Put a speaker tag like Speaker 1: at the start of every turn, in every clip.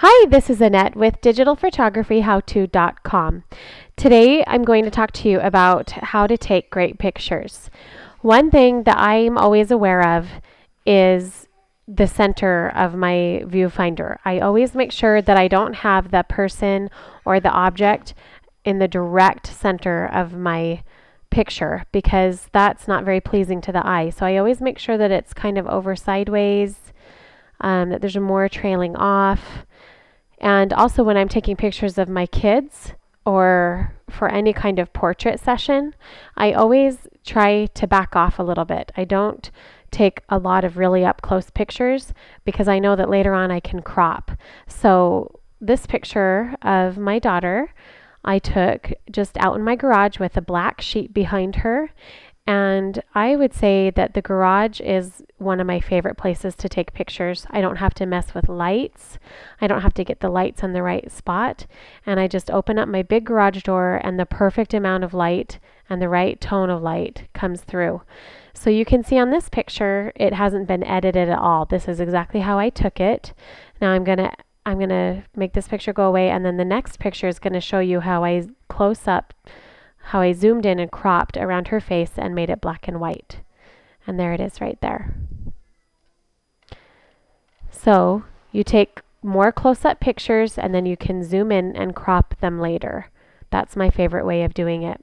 Speaker 1: Hi, this is Annette with digitalphotographyhowto.com. Today I'm going to talk to you about how to take great pictures. One thing that I'm always aware of is the center of my viewfinder. I always make sure that I don't have the person or the object in the direct center of my picture because that's not very pleasing to the eye. So I always make sure that it's kind of over sideways, that there's more trailing off. And also when I'm taking pictures of my kids or for any kind of portrait session, I always try to back off a little bit. I don't take a lot of really up close pictures because I know that later on I can crop. So this picture of my daughter I took just out in my garage with a black sheet behind her. And I would say that the garage is one of my favorite places to take pictures. I don't have to mess with lights. I don't have to get the lights on the right spot. And I just open up my big garage door and the perfect amount of light and the right tone of light comes through. So you can see on this picture, it hasn't been edited at all. This is exactly how I took it. Now I'm gonna make this picture go away, and then the next picture is gonna show you how I close up how I zoomed in and cropped around her face and made it black and white. And there it is right there. So you take more close-up pictures and then you can zoom in and crop them later. That's my favorite way of doing it.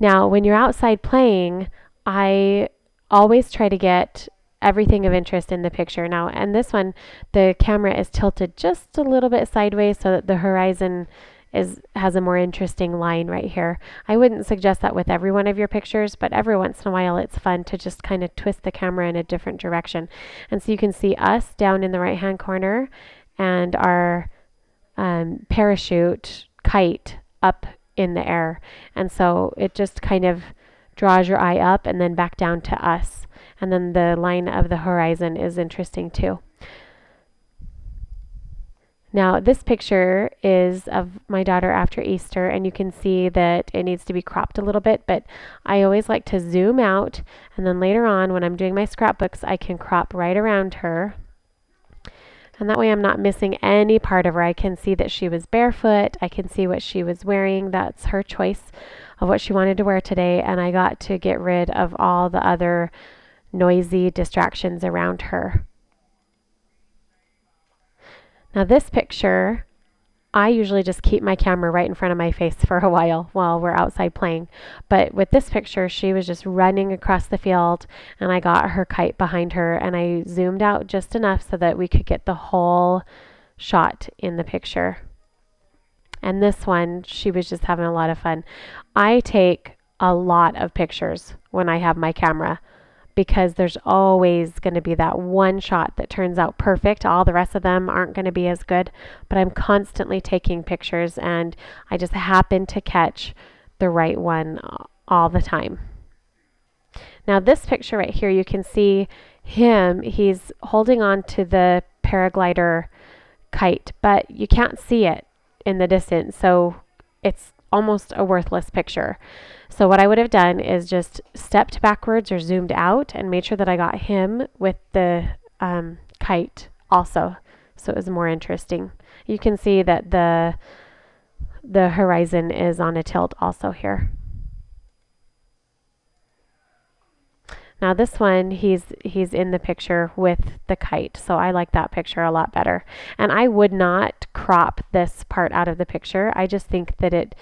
Speaker 1: Now, when you're outside playing, I always try to get everything of interest in the picture. Now, and this one, the camera is tilted just a little bit sideways so that the horizon has a more interesting line right here. I wouldn't suggest that with every one of your pictures, but every once in a while it's fun to just kind of twist the camera in a different direction. And so you can see us down in the right hand corner and our parachute kite up in the air. And so it just kind of draws your eye up and then back down to us. And then the line of the horizon is interesting too. Now, this picture is of my daughter after Easter, and you can see that it needs to be cropped a little bit, but I always like to zoom out, and then later on when I'm doing my scrapbooks, I can crop right around her. And that way I'm not missing any part of her. I can see that she was barefoot. I can see what she was wearing. That's her choice of what she wanted to wear today, and I got to get rid of all the other noisy distractions around her. Now this picture, I usually just keep my camera right in front of my face for a while we're outside playing. But with this picture, she was just running across the field and I got her kite behind her and I zoomed out just enough so that we could get the whole shot in the picture. And this one, she was just having a lot of fun. I take a lot of pictures when I have my camera, because there's always going to be that one shot that turns out perfect. All the rest of them aren't going to be as good, but I'm constantly taking pictures and I just happen to catch the right one all the time. Now this picture right here, you can see him, he's holding on to the paraglider kite, but you can't see it in the distance, so it's almost a worthless picture. So what I would have done is just stepped backwards or zoomed out and made sure that I got him with the kite also, so it was more interesting. You can see that the horizon is on a tilt also here. Now this one, he's in the picture with the kite, so I like that picture a lot better. And I would not crop this part out of the picture. I just think that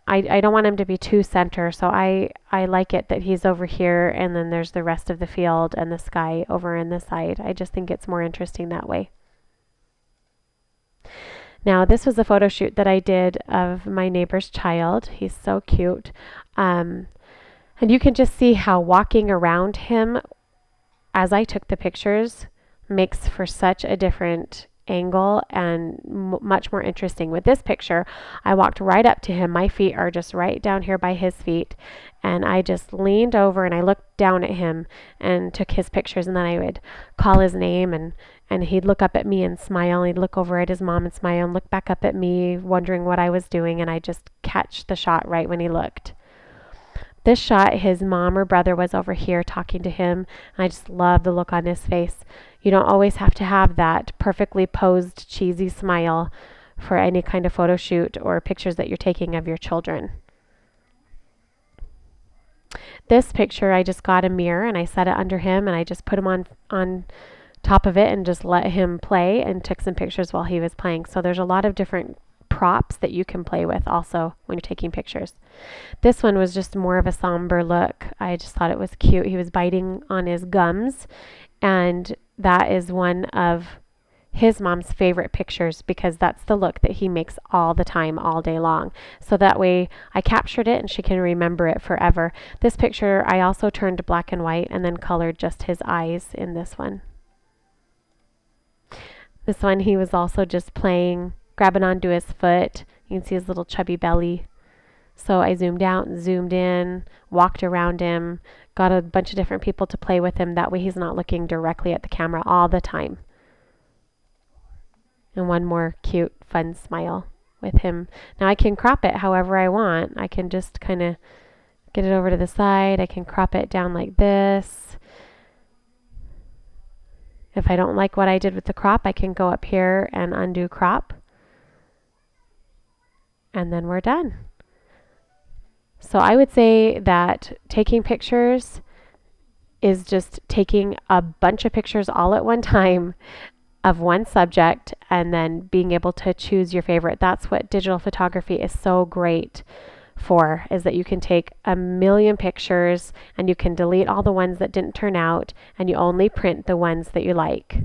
Speaker 1: I don't want him to be too center, so I like it that he's over here and then there's the rest of the field and the sky over in the side. I just think it's more interesting that way. Now this was a photo shoot that I did of my neighbor's child. He's so cute. And you can just see how walking around him as I took the pictures makes for such a different angle and much more interesting. With this picture, I walked right up to him. My feet are just right down here by his feet, and I just leaned over and I looked down at him and took his pictures, and then I would call his name and he'd look up at me and smile, and he'd look over at his mom and smile and look back up at me wondering what I was doing, and I just catch the shot right when he looked. This shot, his mom or brother was over here talking to him. And I just love the look on his face. You don't always have to have that perfectly posed, cheesy smile for any kind of photo shoot or pictures that you're taking of your children. This picture, I just got a mirror and I set it under him and I just put him on top of it and just let him play and took some pictures while he was playing. So there's a lot of different props that you can play with also when you're taking pictures. This one was just more of a somber look. I just thought it was cute. He was biting on his gums, and that is one of his mom's favorite pictures because that's the look that he makes all the time, all day long. So that way I captured it and she can remember it forever. This picture I also turned black and white and then colored just his eyes in this one. This one he was also just playing, grabbing onto his foot. You can see his little chubby belly. So I zoomed out and zoomed in, walked around him, got a bunch of different people to play with him. That way he's not looking directly at the camera all the time. And one more cute, fun smile with him. Now I can crop it however I want. I can just kind of get it over to the side. I can crop it down like this. If I don't like what I did with the crop, I can go up here and undo crop. And then we're done. So I would say that taking pictures is just taking a bunch of pictures all at one time of one subject and then being able to choose your favorite. That's what digital photography is so great for, is that you can take a million pictures and you can delete all the ones that didn't turn out and you only print the ones that you like.